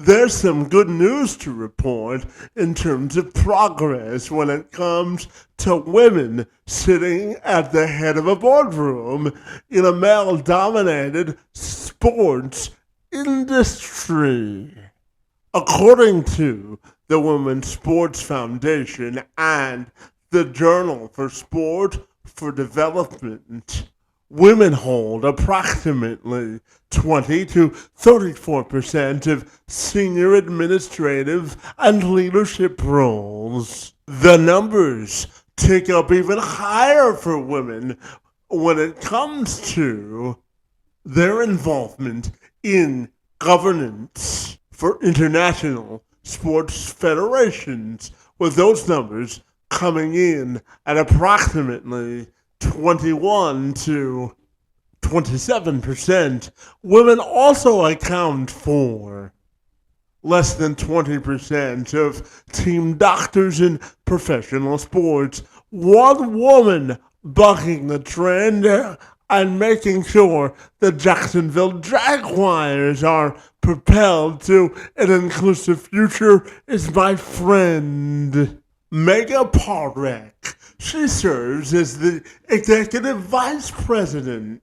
there's some good news to report in terms of progress when it comes to women sitting at the head of a boardroom in a male dominated sports industry. According to the Women's Sports Foundation and the Journal for Sport for Development, women hold approximately 20 to 34% of senior administrative and leadership roles. The numbers tick up even higher for women when it comes to their involvement in governance for international sports federations, with those numbers coming in at approximately 21 to 27%. Women also account for less than 20% of team doctors in professional sports. One woman bucking the trend and making sure the Jacksonville Jaguars are propelled to an inclusive future is my friend Megha Parekh. She serves as the Executive Vice President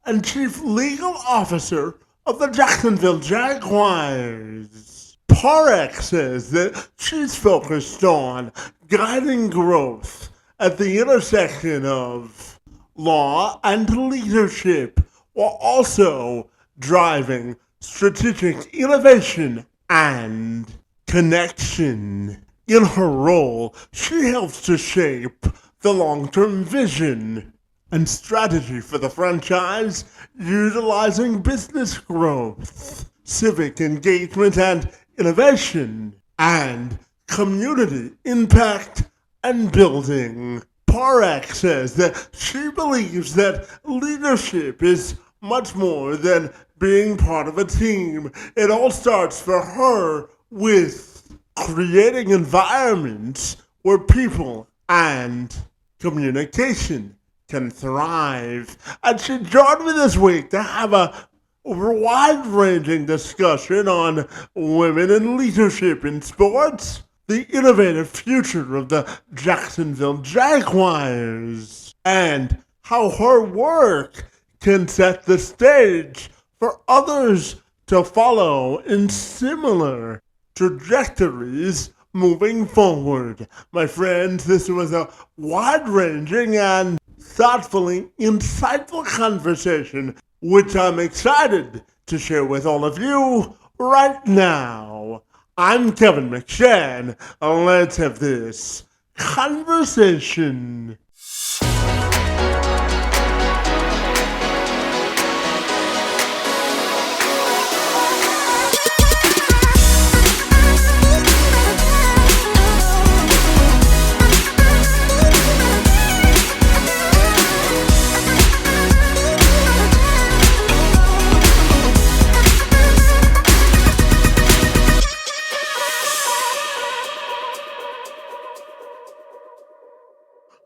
and Chief Legal Officer of the Jacksonville Jaguars. Parekh says that she's focused on guiding growth at the intersection of law and leadership, while also driving strategic innovation and connection. In her role, she helps to shape the long-term vision and strategy for the franchise, utilizing business growth, civic engagement and innovation, and community impact and building. Parekh says that she believes that leadership is much more than being part of a team. It all starts for her with creating environments where people and communication can thrive. And she joined me this week to have a wide-ranging discussion on women in leadership in sports, the innovative future of the Jacksonville Jaguars, and how her work can set the stage for others to follow in similar trajectories moving forward. My friends, this was a wide-ranging and thoughtfully insightful conversation, which I'm excited to share with all of you right now. I'm Kevin McShann. Let's have this conversation.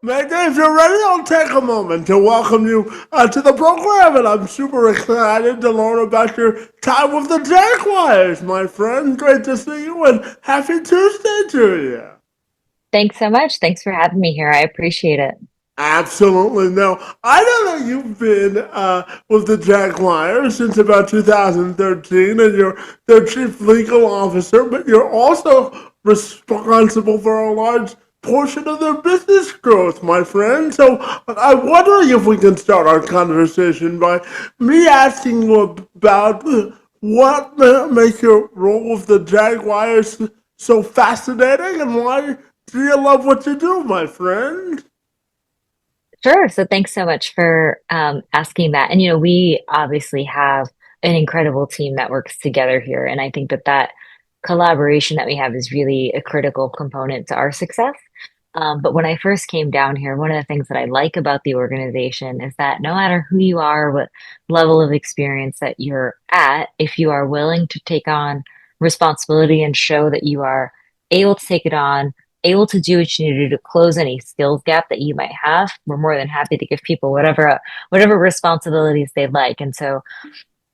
Megha, if you're ready, I'll take a moment to welcome you to the program, and I'm super excited to learn about your time with the Jaguars, my friend. Great to see you, and happy Tuesday to you. Thanks so much. Thanks for having me here. I appreciate it. Absolutely. Now, I know that you've been with the Jaguars since about 2013, and you're their chief legal officer, but you're also responsible for a large portion of their business growth, my friend. So I'm wondering if we can start our conversation by me asking you about what makes your role with the Jaguars so fascinating, and why do you love what you do, my friend? Sure. So thanks so much for asking that. And, we obviously have an incredible team that works together here. And I think that that collaboration that we have is really a critical component to our success. But when I first came down here, one of the things that I like about the organization is that no matter who you are, what level of experience that you're at, if you are willing to take on responsibility and show that you are able to take it on, able to do what you need to do to close any skills gap that you might have, we're more than happy to give people whatever responsibilities they like. And so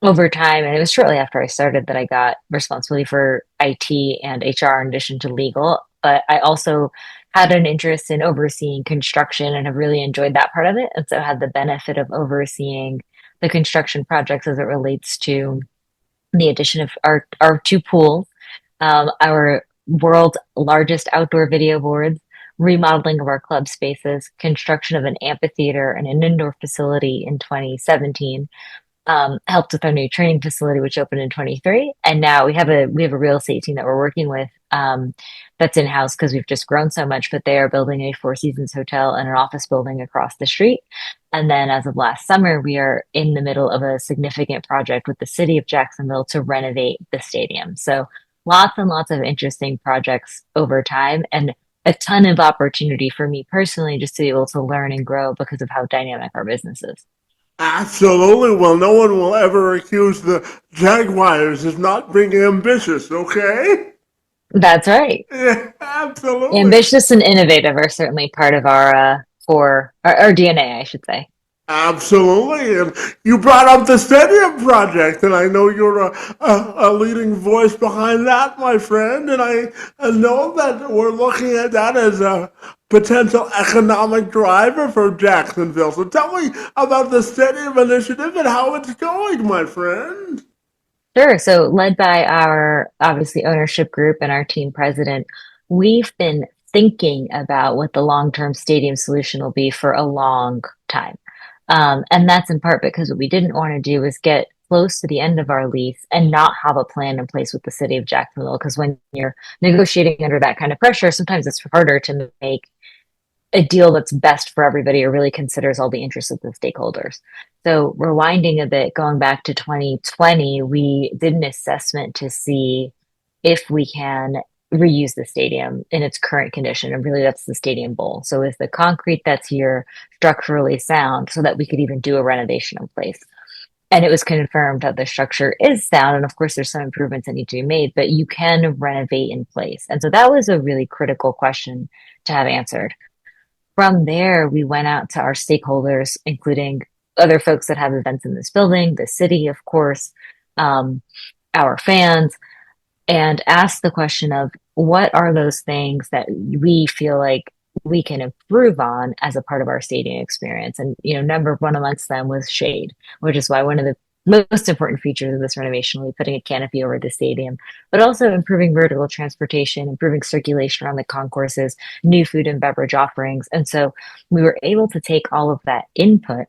over time, and it was shortly after I started that I got responsibility for IT and HR in addition to legal. But I also had an interest in overseeing construction and have really enjoyed that part of it. And so had the benefit of overseeing the construction projects as it relates to the addition of our two pools, our world's largest outdoor video boards, remodeling of our club spaces, construction of an amphitheater and an indoor facility in 2017, helped with our new training facility, which opened in 23. And now we have a real estate team that we're working with, that's in house because we've just grown so much. But they are building a Four Seasons hotel and an office building across the street. And then as of last summer, we are in the middle of a significant project with the city of Jacksonville to renovate the stadium. So lots and lots of interesting projects over time, and a ton of opportunity for me personally just to be able to learn and grow because of how dynamic our business is. Absolutely. Well, no one will ever accuse the Jaguars of not being ambitious, okay? That's right. Yeah, absolutely. Ambitious and innovative are certainly part of our DNA, I should say. Absolutely. And you brought up the stadium project, and I know you're a leading voice behind that, my friend. And I know that we're looking at that as a potential economic driver for Jacksonville. So tell me about the stadium initiative and how it's going, my friend. Sure. So, led by our obviously ownership group and our team president, we've been thinking about what the long-term stadium solution will be for a long time. And that's in part because what we didn't want to do is get close to the end of our lease and not have a plan in place with the city of Jacksonville. Because when you're negotiating under that kind of pressure, sometimes it's harder to make a deal that's best for everybody or really considers all the interests of the stakeholders. So, rewinding a bit, going back to 2020, we did an assessment to see if we can reuse the stadium in its current condition. And really, that's the stadium bowl. So, is the concrete that's here structurally sound so that we could even do a renovation in place? And it was confirmed that the structure is sound. And of course, there's some improvements that need to be made, but you can renovate in place. And so that was a really critical question to have answered. From there, we went out to our stakeholders, including other folks that have events in this building, the city, of course, um, our fans, and asked the question of what are those things that we feel like we can improve on as a part of our stadium experience. And, number one amongst them was shade, which is why one of the most important features of this renovation will be putting a canopy over the stadium, but also improving vertical transportation, improving circulation around the concourses, new food and beverage offerings. And so we were able to take all of that input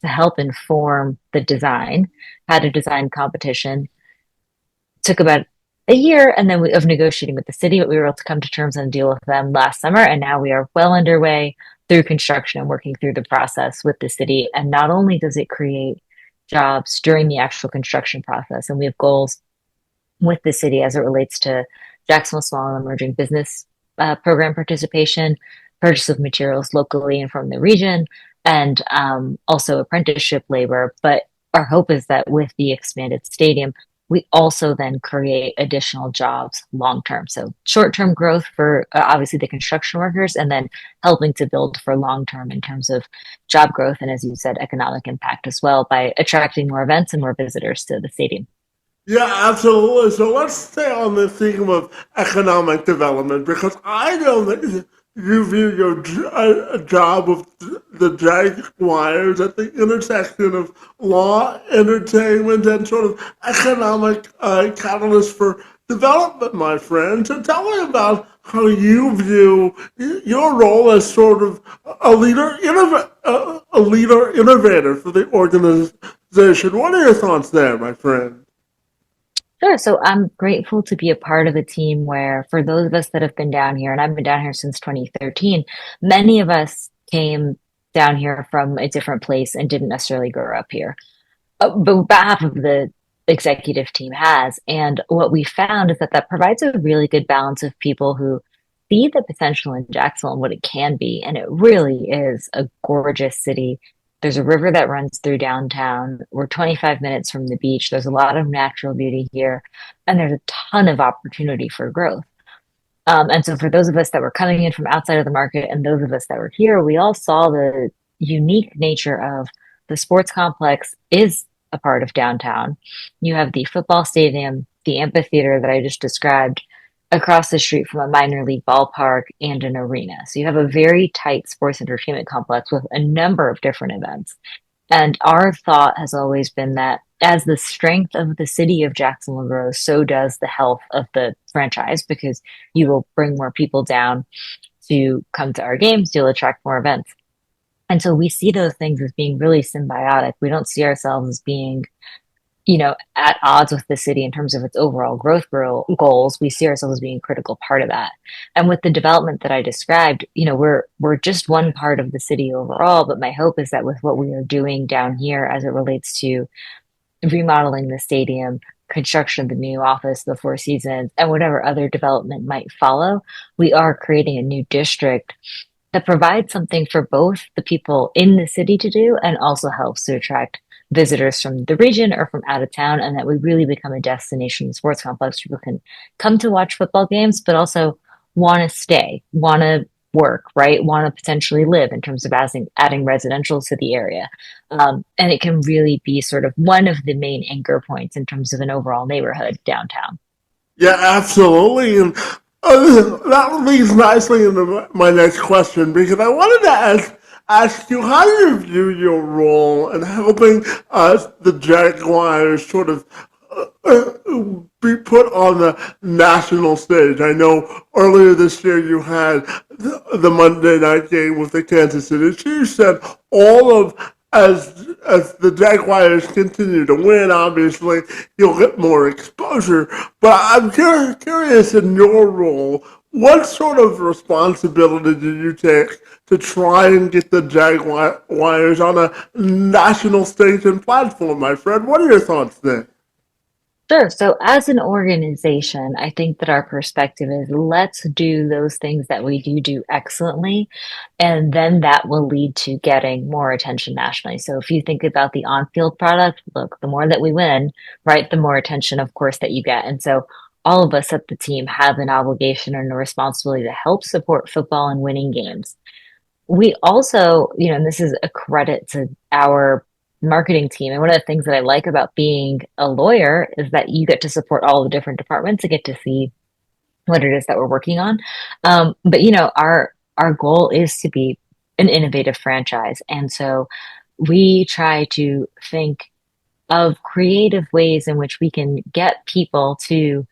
to help inform the design, had a design competition, took about a year and then of negotiating with the city, but we were able to come to terms and deal with them last summer. And now we are well underway through construction and working through the process with the city. And not only does it create jobs during the actual construction process, and we have goals with the city as it relates to Jacksonville Small and Emerging Business Program participation, purchase of materials locally and from the region, and also apprenticeship labor. But our hope is that with the expanded stadium, we also then create additional jobs long term. So short term growth for obviously the construction workers, and then helping to build for long term in terms of job growth. And as you said, economic impact as well by attracting more events and more visitors to the stadium. Yeah, absolutely. So let's stay on the theme of economic development because I know that you view your job with the Jaguars at the intersection of law, entertainment, and sort of economic catalyst for development, my friend. So tell me about how you view your role as sort of a leader innovator for the organization. What are your thoughts there, my friend? Sure. So I'm grateful to be a part of a team where, for those of us that have been down here, and I've been down here since 2013, many of us came down here from a different place and didn't necessarily grow up here. But about half of the executive team has. And what we found is that that provides a really good balance of people who see the potential in Jacksonville and what it can be. And it really is a gorgeous city. There's a river that runs through downtown. We're 25 minutes from the beach. There's a lot of natural beauty here, and there's a ton of opportunity for growth. And so, for those of us that were coming in from outside of the market and those of us that were here, we all saw the unique nature of the sports complex is a part of downtown. You have the football stadium, the amphitheater that I just described, across the street from a minor league ballpark and an arena. So you have a very tight sports entertainment complex with a number of different events. And our thought has always been that as the strength of the city of Jacksonville grows, so does the health of the franchise because you will bring more people down to come to our games, you'll attract more events. And so we see those things as being really symbiotic. We don't see ourselves as being, at odds with the city in terms of its overall growth goals. We see ourselves as being a critical part of that. And with the development that I described, we're just one part of the city overall. But my hope is that with what we are doing down here as it relates to remodeling the stadium, construction of the new office, the Four Seasons, and whatever other development might follow, we are creating a new district that provides something for both the people in the city to do and also helps to attract visitors from the region or from out of town, and that we really become a destination sports complex. People can come to watch football games, but also want to stay, want to work, right? Want to potentially live in terms of adding residential to the area. And it can really be sort of one of the main anchor points in terms of an overall neighborhood downtown. Yeah, absolutely. And that leads nicely into my next question because I wanted to ask you how you view your role in helping the Jaguars sort of be put on the national stage. I know earlier this year you had the Monday night game with the Kansas City Chiefs, and all of as the Jaguars continue to win, obviously you'll get more exposure. But I'm curious in your role, what sort of responsibility do you take to try and get the Jaguars on a national stage and platform, my friend? What are your thoughts there? Sure. So, as an organization, I think that our perspective is let's do those things that we do excellently, and then that will lead to getting more attention nationally. So, if you think about the on field product, look, the more that we win, right, the more attention, of course, that you get. And so, all of us at the team have an obligation and a responsibility to help support football and winning games. We also, and this is a credit to our marketing team. And one of the things that I like about being a lawyer is that you get to support all the different departments and get to see what it is that we're working on. But our goal is to be an innovative franchise, and so we try to think of creative ways in which we can get people to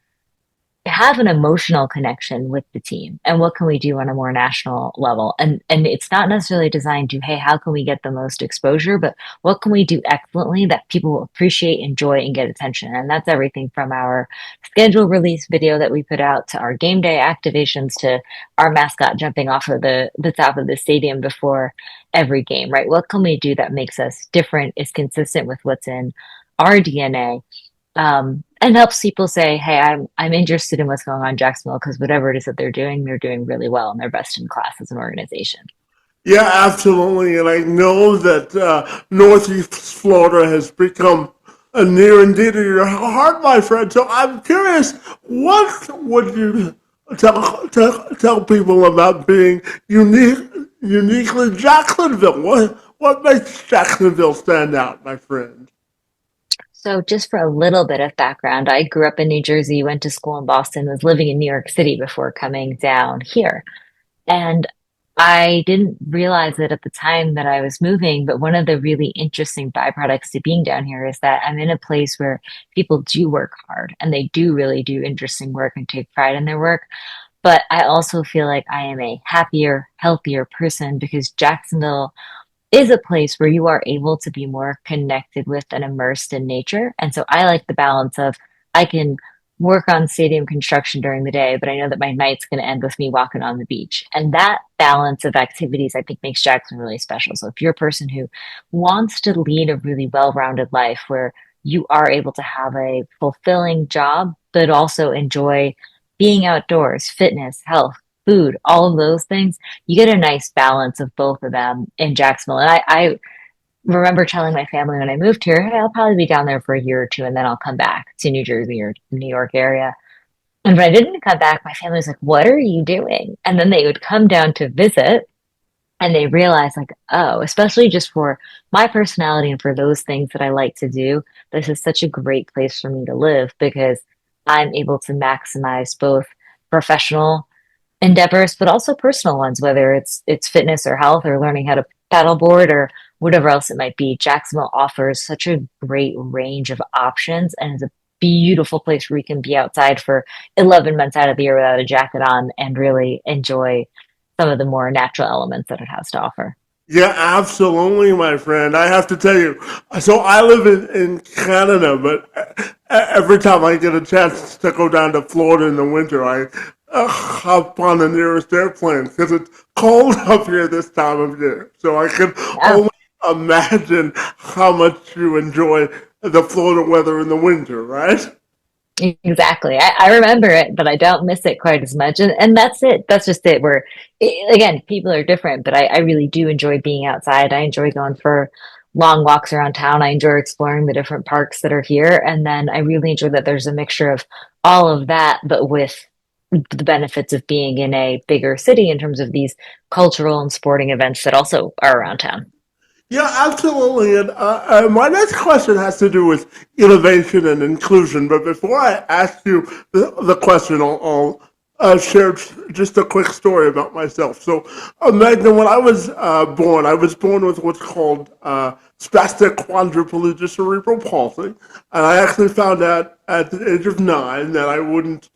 have an emotional connection with the team and what can we do on a more national level, and it's not necessarily designed to, hey, how can we get the most exposure, but what can we do excellently that people will appreciate, enjoy, and get attention. And that's everything from our schedule release video that we put out to our game day activations to our mascot jumping off of the top of the stadium before every game, right? What can we do that makes us different, is consistent with what's in our DNA, and helps people say, "Hey, I'm interested in what's going on in Jacksonville because whatever it is that they're doing really well and they're best in class as an organization." Yeah, absolutely. And I know that Northeast Florida has become a near and dear to your heart, my friend. So I'm curious, what would you tell people about being uniquely Jacksonville? What makes Jacksonville stand out, my friend? So, just for a little bit of background, I grew up in New Jersey, went to school in Boston, was living in New York City before coming down here. And I didn't realize it at the time that I was moving, but one of the really interesting byproducts to being down here is that I'm in a place where people do work hard and they do really do interesting work and take pride in their work. But I also feel like I am a happier, healthier person because Jacksonville is a place where you are able to be more connected with and immersed in nature. And so I like the balance of I can work on stadium construction during the day, but I know that my night's going to end with me walking on the beach. And that balance of activities, I think, makes Jackson really special. So if you're a person who wants to lead a really well-rounded life where you are able to have a fulfilling job, but also enjoy being outdoors, fitness, health, food, all of those things, you get a nice balance of both of them in Jacksonville. And I remember telling my family when I moved here, hey, I'll probably be down there for a year or two and then I'll come back to New Jersey or New York area. And when I didn't come back, my family was like, what are you doing? And then they would come down to visit and they realize like, oh, especially just for my personality and for those things that I like to do, this is such a great place for me to live because I'm able to maximize both professional endeavors, but also personal ones, whether it's fitness or health or learning how to paddleboard or whatever else it might be. Jacksonville offers such a great range of options and is a beautiful place where you can be outside for 11 months out of the year without a jacket on and really enjoy some of the more natural elements that it has to offer. Yeah, absolutely, my friend. I have to tell you. So I live in Canada, but every time I get a chance to go down to Florida in the winter, I hop on the nearest airplane because it's cold up here this time of year. So I can Yeah. only imagine how much you enjoy the Florida weather in the winter, right? Exactly. I remember it, but I don't miss it quite as much. And that's it. That's just it. Again, people are different, but I really do enjoy being outside. I enjoy going for long walks around town. I enjoy exploring the different parks that are here. And then I really enjoy that there's a mixture of all of that, but with the benefits of being in a bigger city in terms of these cultural and sporting events that also are around town. Yeah, absolutely. And my next question has to do with innovation and inclusion. But before I ask you the question, I'll share just a quick story about myself. So, Magna, when I was born with what's called spastic quadriplegia cerebral palsy. And I actually found out at the age of 9 that I wouldn't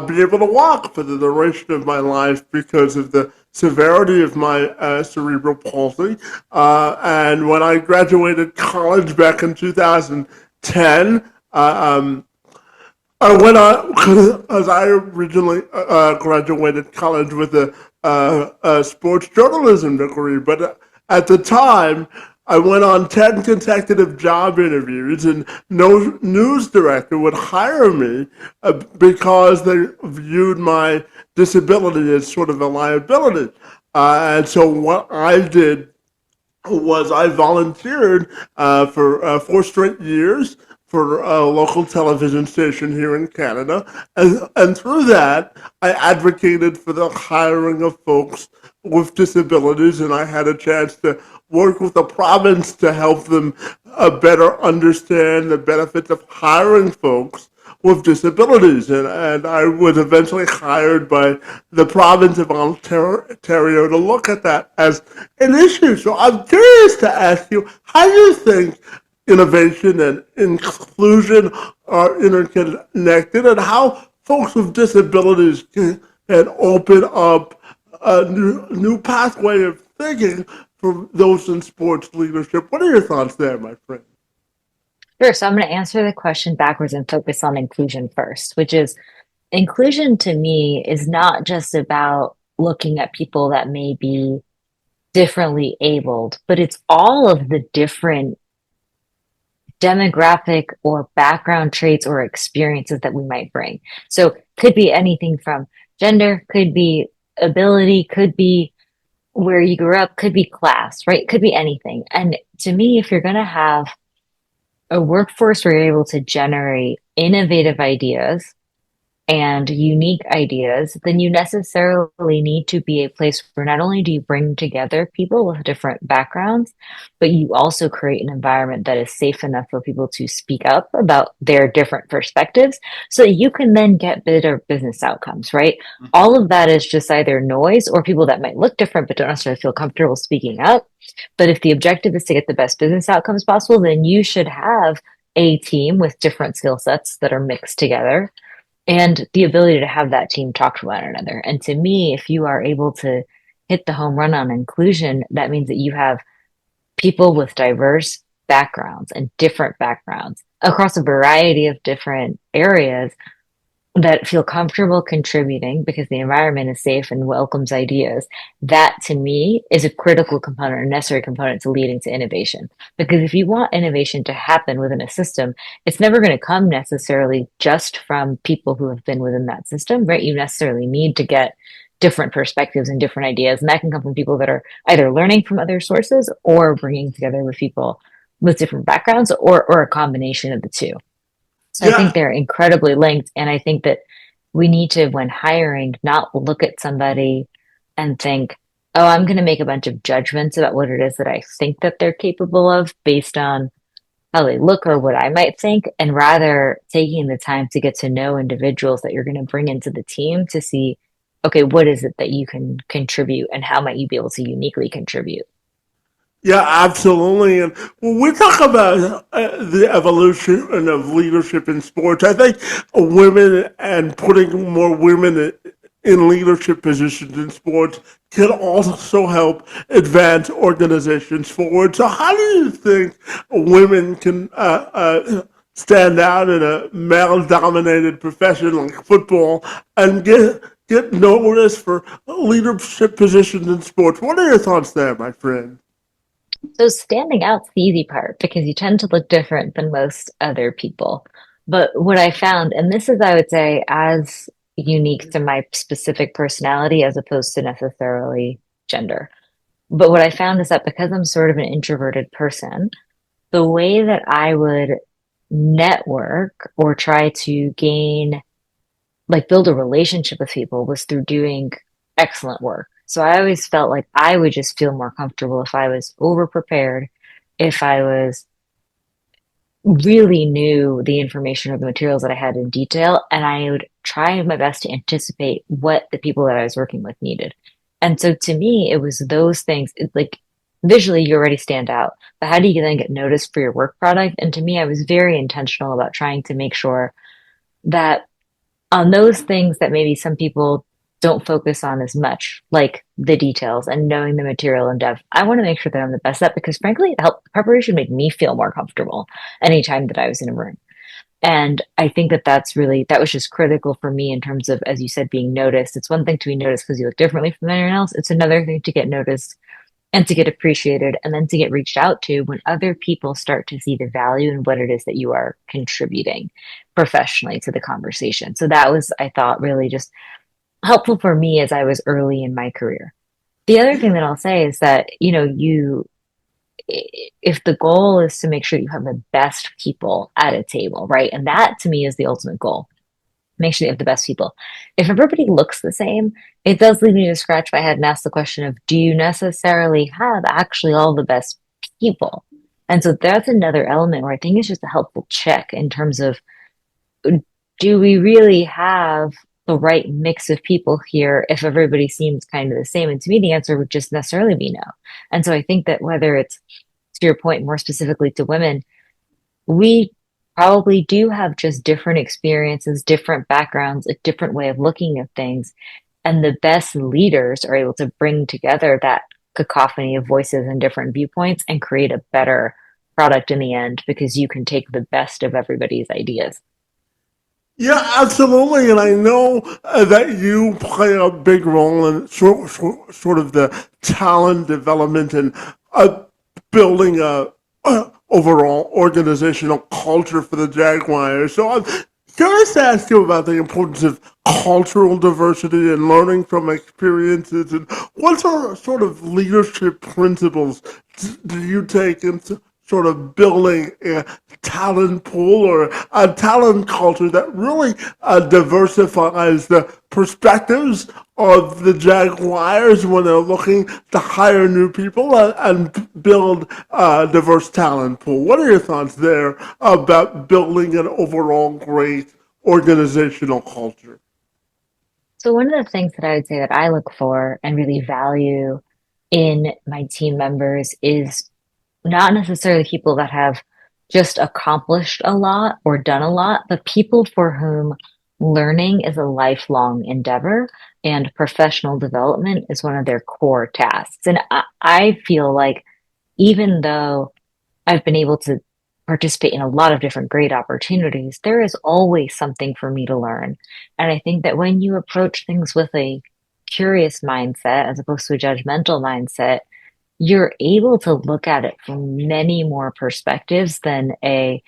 be able to walk for the duration of my life because of the severity of my cerebral palsy. And when I graduated college back in 2010, I went on, as I originally graduated college with a sports journalism degree, but at the time, I went on 10 consecutive job interviews, and no news director would hire me because they viewed my disability as sort of a liability. And so, what I did was I volunteered for 4 straight years for a local television station here in Canada. And through that, I advocated for the hiring of folks with disabilities, and I had a chance to work with the province to help them better understand the benefits of hiring folks with disabilities. And I was eventually hired by the province of Ontario to look at that as an issue. So I'm curious to ask you, how do you think innovation and inclusion are interconnected, and how folks with disabilities can open up a new pathway of thinking for those in sports leadership? What are your thoughts there, my friend? Sure. So I'm going to answer the question backwards and focus on inclusion first, which is inclusion to me is not just about looking at people that may be differently abled, but it's all of the different demographic or background traits or experiences that we might bring. So could be anything from gender, could be ability, could be where you grew up, could be class, right? Could be anything. And to me, if you're going to have a workforce where you're able to generate innovative ideas and unique ideas, then you necessarily need to be a place where not only do you bring together people with different backgrounds, but you also create an environment that is safe enough for people to speak up about their different perspectives so that you can then get better business outcomes, right? All of that is just either noise or people that might look different but don't necessarily feel comfortable speaking up. But if the objective is to get the best business outcomes possible, then you should have a team with different skill sets that are mixed together and the ability to have that team talk to one another. And to me, if you are able to hit the home run on inclusion, that means that you have people with diverse backgrounds and different backgrounds across a variety of different areas that feel comfortable contributing because the environment is safe and welcomes ideas. That to me is a critical component, a necessary component to leading to innovation. Because if you want innovation to happen within a system, it's never going to come necessarily just from people who have been within that system, right? You necessarily need to get different perspectives and different ideas. And that can come from people that are either learning from other sources or bringing together with people with different backgrounds or a combination of the two. So I think Yeah, they're incredibly linked. And I think that we need to, when hiring, not look at somebody and think, oh, I'm going to make a bunch of judgments about what it is that I think that they're capable of based on how they look or what I might think, and rather taking the time to get to know individuals that you're going to bring into the team to see, okay, what is it that you can contribute and how might you be able to uniquely contribute? Yeah, absolutely. And when we talk about the evolution of leadership in sports, I think women and putting more women in leadership positions in sports can also help advance organizations forward. So, how do you think women can stand out in a male-dominated profession like football and get noticed for leadership positions in sports? What are your thoughts there, my friend? So standing out's the easy part because you tend to look different than most other people. But what I found, and this is, I would say, as unique to my specific personality as opposed to necessarily gender. But what I found is that because I'm sort of an introverted person, the way that I would network or try to gain, like build a relationship with people was through doing excellent work. So I always felt like I would just feel more comfortable if I was over prepared, if I was really knew the information or the materials that I had in detail, and I would try my best to anticipate what the people that I was working with needed. And so to me, it was those things. It's like visually, you already stand out, but how do you then get noticed for your work product? And to me, I was very intentional about trying to make sure that on those things that maybe some people don't focus on as much, like the details and knowing the material in depth. I want to make sure that I'm the best at because frankly, it helped preparation made me feel more comfortable anytime that I was in a room. And I think that that was just critical for me in terms of, as you said, being noticed. It's one thing to be noticed because you look differently from anyone else. It's another thing to get noticed and to get appreciated and then to get reached out to when other people start to see the value in what it is that you are contributing professionally to the conversation. So that was, I thought, really just helpful for me as I was early in my career. The other thing that I'll say is that, if the goal is to make sure you have the best people at a table, right? And that to me is the ultimate goal. Make sure you have the best people. If everybody looks the same, it does lead me to scratch my head and ask the question of, do you necessarily have actually all the best people? And so that's another element where I think it's just a helpful check in terms of, do we really have the right mix of people here if everybody seems kind of the same? And to me, the answer would just necessarily be no. And so I think that whether it's, to your point, more specifically to women, we probably do have just different experiences, different backgrounds, a different way of looking at things. And the best leaders are able to bring together that cacophony of voices and different viewpoints and create a better product in the end because you can take the best of everybody's ideas. Yeah, absolutely. And I know that you play a big role in sort of the talent development and uh, building a overall organizational culture for the Jaguars. So I'm curious to ask you about the importance of cultural diversity and learning from experiences. And what sort of leadership principles do you take into sort of building a talent pool or a talent culture that really diversifies the perspectives of the Jaguars when they're looking to hire new people and build a diverse talent pool? What are your thoughts there about building an overall great organizational culture? So one of the things that I would say that I look for and really value in my team members is not necessarily people that have just accomplished a lot or done a lot, but people for whom learning is a lifelong endeavor and professional development is one of their core tasks. And I feel like even though I've been able to participate in a lot of different great opportunities, there is always something for me to learn. And I think that when you approach things with a curious mindset as opposed to a judgmental mindset, you're able to look at it from many more perspectives than I've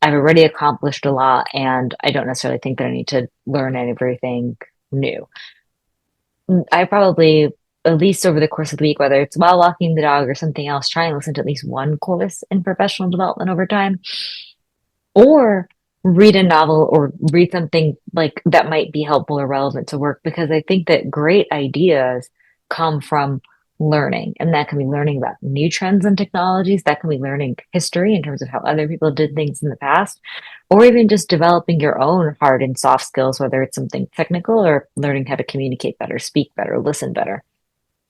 already accomplished a lot and I don't necessarily think that I need to learn everything new. I probably, at least over the course of the week, whether it's while walking the dog or something else, try and listen to at least one course in professional development over time, or read a novel or read something like that might be helpful or relevant to work because I think that great ideas come from learning. And that can be learning about new trends and technologies. That can be learning history in terms of how other people did things in the past, or even just developing your own hard and soft skills, whether it's something technical or learning how to communicate better, speak better, listen better.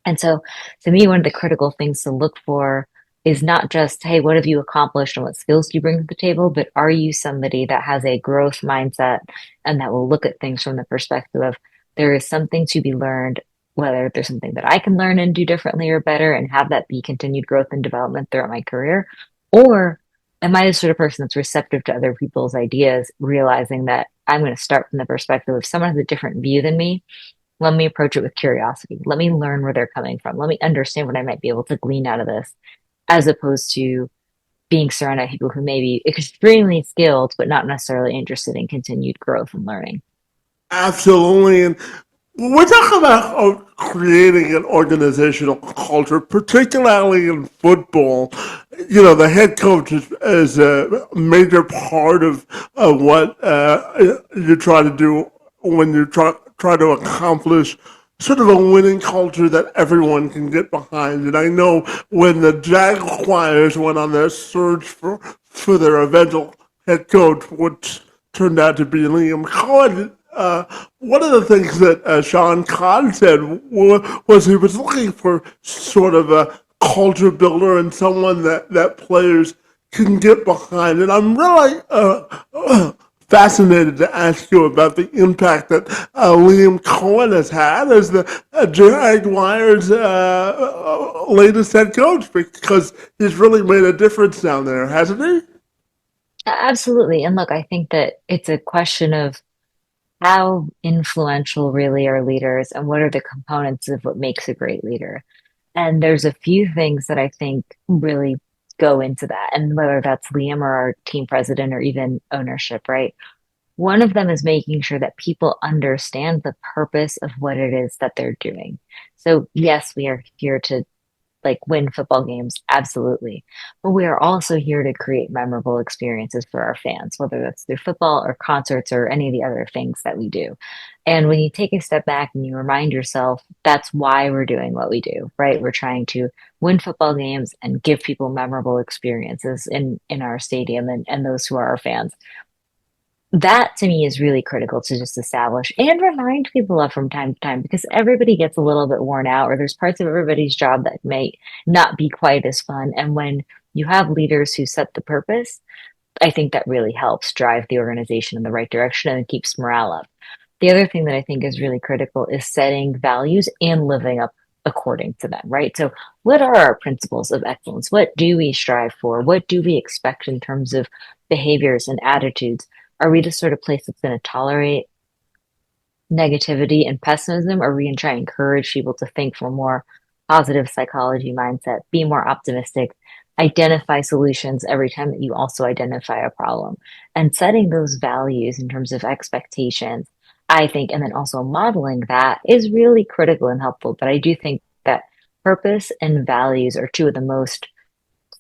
And so, to me, one of the critical things to look for is not just, hey, what have you accomplished and what skills do you bring to the table, but are you somebody that has a growth mindset and that will look at things from the perspective of there is something to be learned, whether there's something that I can learn and do differently or better and have that be continued growth and development throughout my career? Or am I the sort of person that's receptive to other people's ideas, realizing that I'm going to start from the perspective of someone has a different view than me, let me approach it with curiosity. Let me learn where they're coming from. Let me understand what I might be able to glean out of this, as opposed to being surrounded by people who may be extremely skilled, but not necessarily interested in continued growth and learning. Absolutely. And when we talk about creating an organizational culture, particularly in football, the head coach is a major part of what you try to do when you try to accomplish sort of a winning culture that everyone can get behind. And I know when the Jaguars went on their search for their eventual head coach, which turned out to be Liam Cohen, one of the things that Sean Kahn said was he was looking for sort of a culture builder and someone that players can get behind. And I'm really fascinated to ask you about the impact that Liam Cohen has had as the Jaguars' latest head coach, because he's really made a difference down there, hasn't he? Absolutely. And look, I think that it's a question of how influential really are leaders and what are the components of what makes a great leader. And there's a few things that I think really go into that. And whether that's Liam or our team president or even ownership, right? One of them is making sure that people understand the purpose of what it is that they're doing. So, yes, we are here to like win football games, absolutely. But we are also here to create memorable experiences for our fans, whether that's through football or concerts or any of the other things that we do. And when you take a step back and you remind yourself that's why we're doing what we do, right? We're trying to win football games and give people memorable experiences in our stadium and those who are our fans. That to me is really critical to just establish and remind people of from time to time, because everybody gets a little bit worn out or there's parts of everybody's job that may not be quite as fun. And when you have leaders who set the purpose, I think that really helps drive the organization in the right direction and keeps morale up. The other thing that I think is really critical is setting values and living up according to them, right? So, what are our principles of excellence? What do we strive for? What do we expect in terms of behaviors and attitudes? Are we the sort of place that's going to tolerate negativity and pessimism? Or are we going to try and encourage people to think from a more positive psychology mindset, be more optimistic, identify solutions every time that you also identify a problem? And setting those values in terms of expectations, I think, and then also modeling that is really critical and helpful. But I do think that purpose and values are two of the most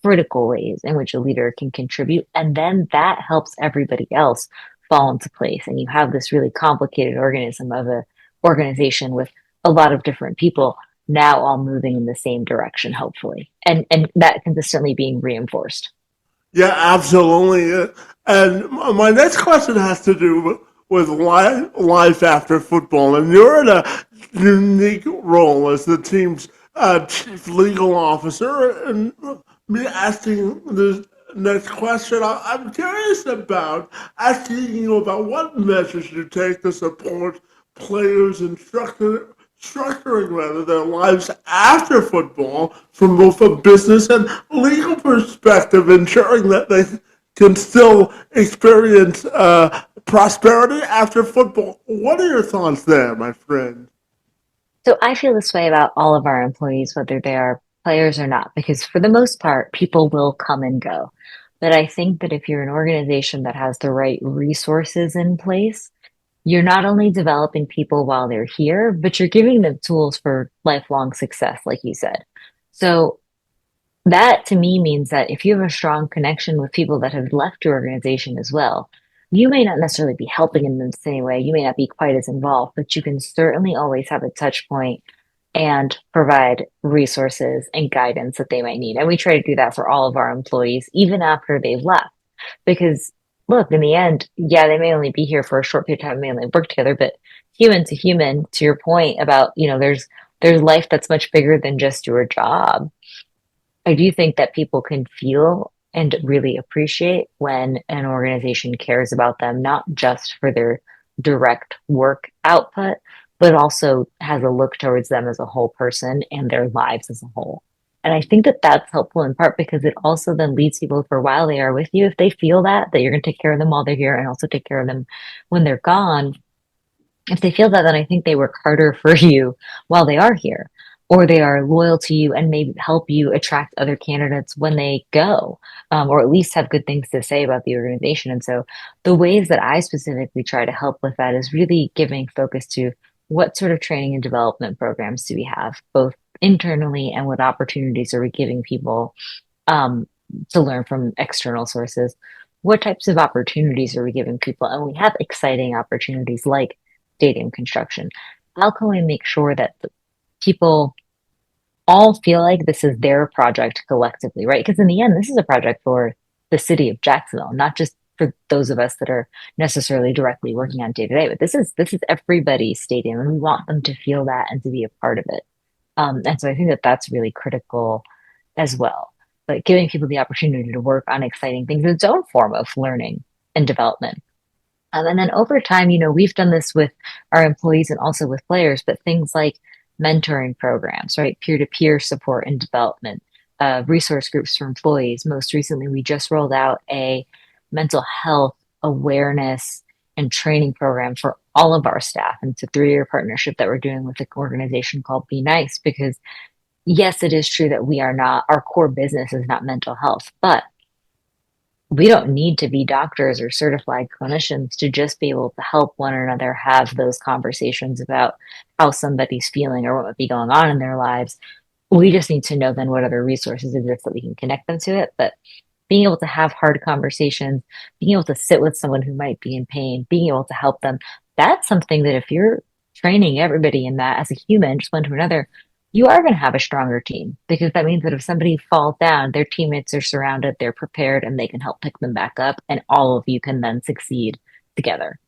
critical ways in which a leader can contribute. And then that helps everybody else fall into place. And you have this really complicated organism of a organization with a lot of different people now all moving in the same direction, hopefully. And that consistently being reinforced. Yeah, absolutely. And my next question has to do with life after football. And you're in a unique role as the team's chief legal officer. And me asking this next question, I'm curious about asking you about what measures you take to support players and structuring rather their lives after football from both a business and legal perspective, ensuring that they can still experience prosperity after football. What are your thoughts there, my friend? So I feel this way about all of our employees, whether they are players or not, because for the most part, people will come and go. But I think that if you're an organization that has the right resources in place, you're not only developing people while they're here, but you're giving them tools for lifelong success, like you said. So that to me means that if you have a strong connection with people that have left your organization as well, you may not necessarily be helping in the same way. You may not be quite as involved, but you can certainly always have a touch point and provide resources and guidance that they might need. And we try to do that for all of our employees, even after they've left. Because look, in the end, yeah, they may only be here for a short period of time, may only work together, but human to human, to your point about, there's life that's much bigger than just your job. I do think that people can feel and really appreciate when an organization cares about them, not just for their direct work output, but also has a look towards them as a whole person and their lives as a whole. And I think that that's helpful in part because it also then leads people for a while they are with you. If they feel that you're going to take care of them while they're here and also take care of them when they're gone, if they feel that, then I think they work harder for you while they are here, or they are loyal to you and maybe help you attract other candidates when they go, or at least have good things to say about the organization. And so the ways that I specifically try to help with that is really giving focus to what sort of training and development programs do we have, both internally and what opportunities are we giving people um, to learn from external sources? What types of opportunities are we giving people? And we have exciting opportunities like stadium construction. How can we make sure that the people all feel like this is their project collectively, right? Because in the end, this is a project for the city of Jacksonville, not just for those of us that are necessarily directly working on day to day, but this is everybody's stadium, and we want them to feel that and to be a part of it. And so I think that that's really critical as well. But giving people the opportunity to work on exciting things is its own form of learning and development. And then over time, we've done this with our employees and also with players, but things like mentoring programs, right? Peer-to-peer support and development, resource groups for employees. Most recently, we just rolled out a mental health awareness and training program for all of our staff. And it's a 3-year partnership that we're doing with an organization called Be Nice, because yes, it is true that our core business is not mental health, but we don't need to be doctors or certified clinicians to just be able to help one another have those conversations about how somebody's feeling or what might be going on in their lives. We just need to know then what other resources exist that we can connect them to it. But being able to have hard conversations, being able to sit with someone who might be in pain, being able to help them, that's something that if you're training everybody in that as a human, just one to another, you are going to have a stronger team because that means that if somebody falls down, their teammates are surrounded, they're prepared, and they can help pick them back up, and all of you can then succeed together.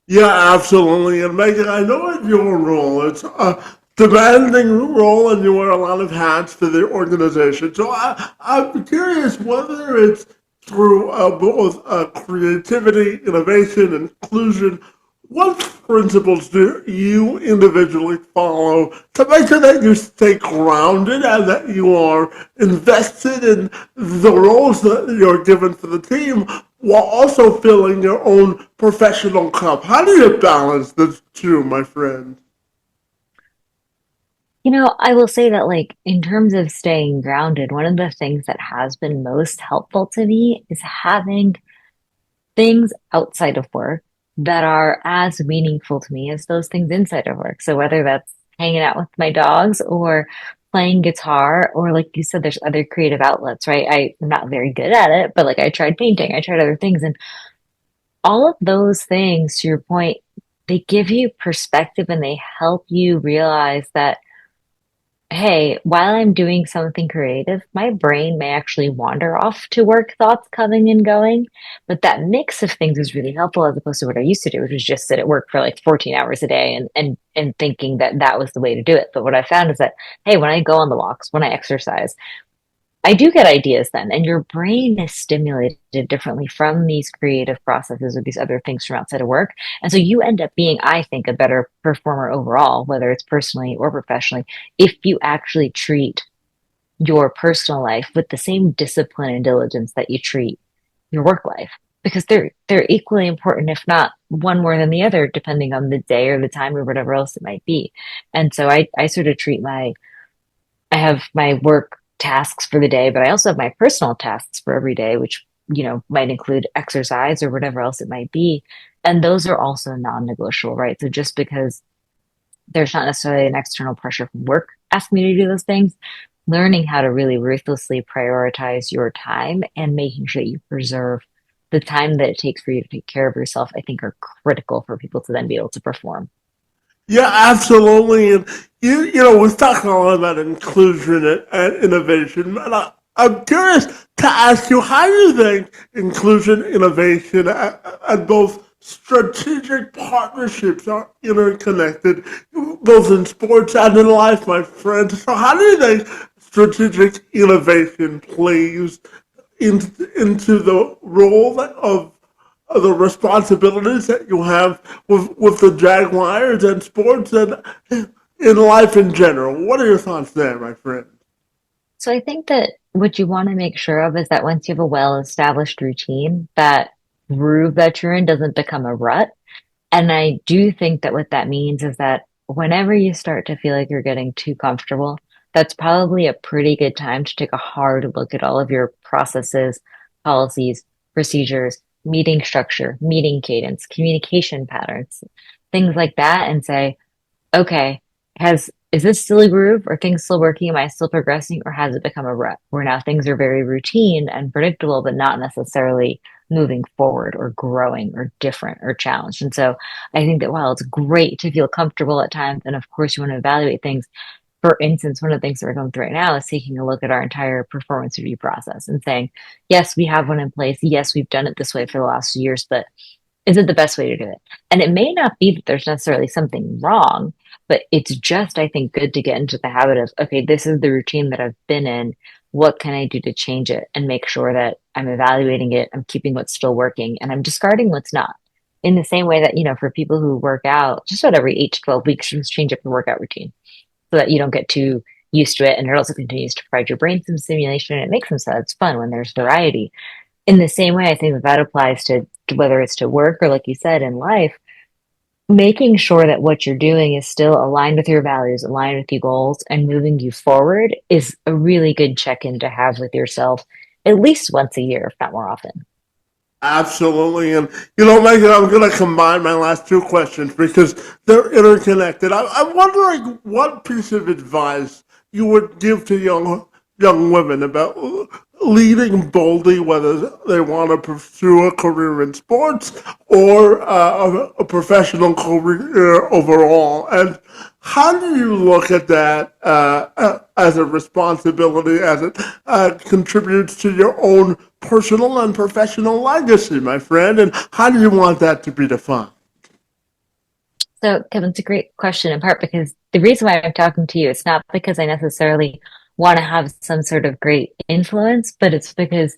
Yeah, absolutely. And Megan, I know in your role, it's a demanding role and you wear a lot of hats for the organization. So I'm curious whether it's through both creativity, innovation, inclusion, what principles do you individually follow to make sure that you stay grounded and that you are invested in the roles that you're given for the team while also filling your own professional cup? How do you balance the two, my friend? I will say that, like, in terms of staying grounded, one of the things that has been most helpful to me is having things outside of work that are as meaningful to me as those things inside of work. So whether that's hanging out with my dogs or playing guitar, or like you said, there's other creative outlets, right? I'm not very good at it, but like I tried painting, I tried other things, and all of those things, to your point, they give you perspective and they help you realize that hey, while I'm doing something creative, my brain may actually wander off to work thoughts coming and going. But that mix of things is really helpful as opposed to what I used to do, which was just sit at work for like 14 hours a day and thinking that that was the way to do it. But what I found is that, hey, when I go on the walks, when I exercise, I do get ideas then, and your brain is stimulated differently from these creative processes or these other things from outside of work. And so you end up being, I think, a better performer overall, whether it's personally or professionally, if you actually treat your personal life with the same discipline and diligence that you treat your work life. Because they're equally important, if not one more than the other, depending on the day or the time or whatever else it might be. And so I sort of I have my work tasks for the day, but I also have my personal tasks for every day, which, might include exercise or whatever else it might be. And those are also non-negotiable, right? So just because there's not necessarily an external pressure from work asking me to do those things, learning how to really ruthlessly prioritize your time and making sure that you preserve the time that it takes for you to take care of yourself, I think are critical for people to then be able to perform. Yeah, absolutely. And we've talked a lot about inclusion and innovation, and I'm curious to ask you, how do you think inclusion, innovation, and both strategic partnerships are interconnected, both in sports and in life, my friend? So, how do you think strategic innovation plays into the role of the responsibilities that you have with the Jaguars and sports and in life in general? What are your thoughts there, my friend? So I think that what you want to make sure of is that once you have a well-established routine, that groove that you're in doesn't become a rut. And I do think that what that means is that whenever you start to feel like you're getting too comfortable, that's probably a pretty good time to take a hard look at all of your processes, policies, procedures, meeting structure, meeting cadence, communication patterns, things like that, and say, okay, is this still a groove? Are things still working? Am I still progressing? Or has it become a rut where now things are very routine and predictable, but not necessarily moving forward or growing or different or challenged? And so I think that while it's great to feel comfortable at times, and of course you want to evaluate things, for instance, one of the things that we're going through right now is taking a look at our entire performance review process and saying, yes, we have one in place. Yes, we've done it this way for the last few years, but is it the best way to do it? And it may not be that there's necessarily something wrong, but it's just, I think, good to get into the habit of, okay, this is the routine that I've been in. What can I do to change it and make sure that I'm evaluating it, I'm keeping what's still working, and I'm discarding what's not. In the same way that, for people who work out, just about every 8 to 12 weeks, just change up your workout routine so that you don't get too used to it. And it also continues to provide your brain some stimulation. And it makes them so it's fun when there's variety. In the same way, I think that applies to whether it's to work or, like you said, in life, making sure that what you're doing is still aligned with your values, aligned with your goals, and moving you forward is a really good check in to have with yourself at least once a year, if not more often. Absolutely. And, Megan, I'm going to combine my last two questions because they're interconnected. I'm wondering what piece of advice you would give to young women about leading boldly, whether they want to pursue a career in sports or a professional career overall. And how do you look at that as a responsibility, as it contributes to your own personal and professional legacy, my friend? And how do you want that to be defined? So, Kevin, it's a great question in part because the reason why I'm talking to you, it's not because I necessarily want to have some sort of great influence, but it's because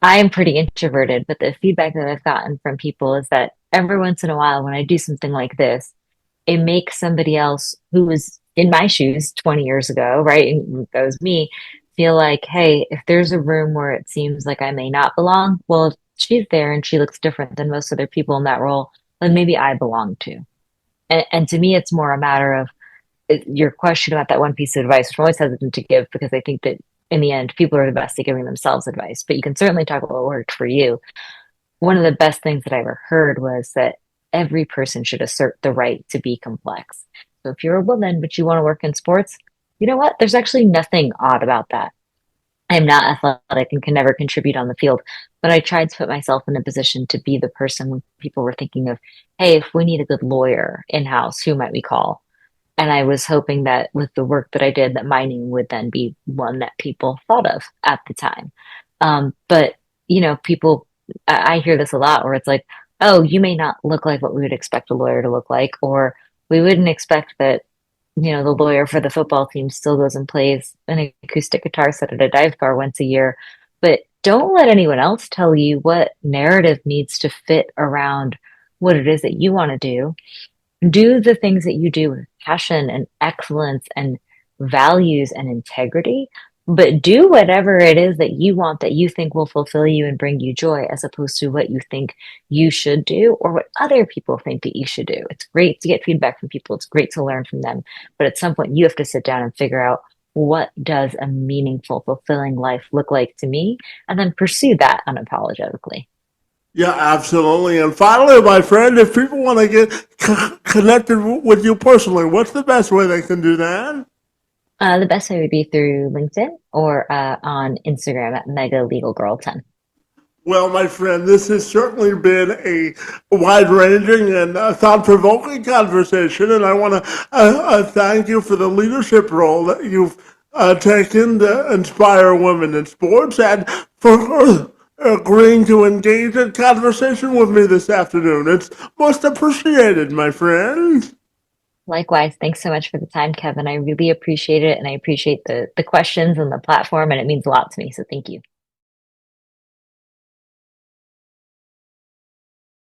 I am pretty introverted. But the feedback that I've gotten from people is that every once in a while, when I do something like this, it makes somebody else who was in my shoes 20 years ago, right? And that was me, feel like, hey, if there's a room where it seems like I may not belong, well, if she's there and she looks different than most other people in that role, then maybe I belong too. And to me, it's more a matter of your question about that one piece of advice, which I'm always hesitant to give because I think that in the end, people are the best at giving themselves advice. But you can certainly talk about what worked for you. One of the best things that I ever heard was that every person should assert the right to be complex. So if you're a woman, but you want to work in sports, you know what? There's actually nothing odd about that. I'm not athletic and can never contribute on the field, but I tried to put myself in a position to be the person when people were thinking of, hey, if we need a good lawyer in house, who might we call? And I was hoping that with the work that I did, that my name would then be one that people thought of at the time. But people, I hear this a lot where it's like, oh, you may not look like what we would expect a lawyer to look like, or we wouldn't expect that, the lawyer for the football team still goes and plays an acoustic guitar set at a dive bar once a year. But don't let anyone else tell you what narrative needs to fit around what it is that you want to do the things that you do with passion and excellence and values and integrity, but do whatever it is that you want that you think will fulfill you and bring you joy, as opposed to what you think you should do or what other people think that you should do. It's great to get feedback from people. It's great to learn from them. But at some point, you have to sit down and figure out what does a meaningful, fulfilling life look like to me, and then pursue that unapologetically. Yeah, absolutely. And finally, my friend, if people want to get connected with you personally, what's the best way they can do that? The best way would be through LinkedIn or on Instagram at Mega Legal Girl 10. Well, my friend, this has certainly been a wide ranging and thought provoking conversation, and I want to thank you for the leadership role that you've taken to inspire women in sports and for agreeing to engage in conversation with me this afternoon. It's most appreciated, my friend. Likewise, thanks so much for the time, Kevin. I really appreciate it, and I appreciate the questions and the platform, and it means a lot to me. So thank you.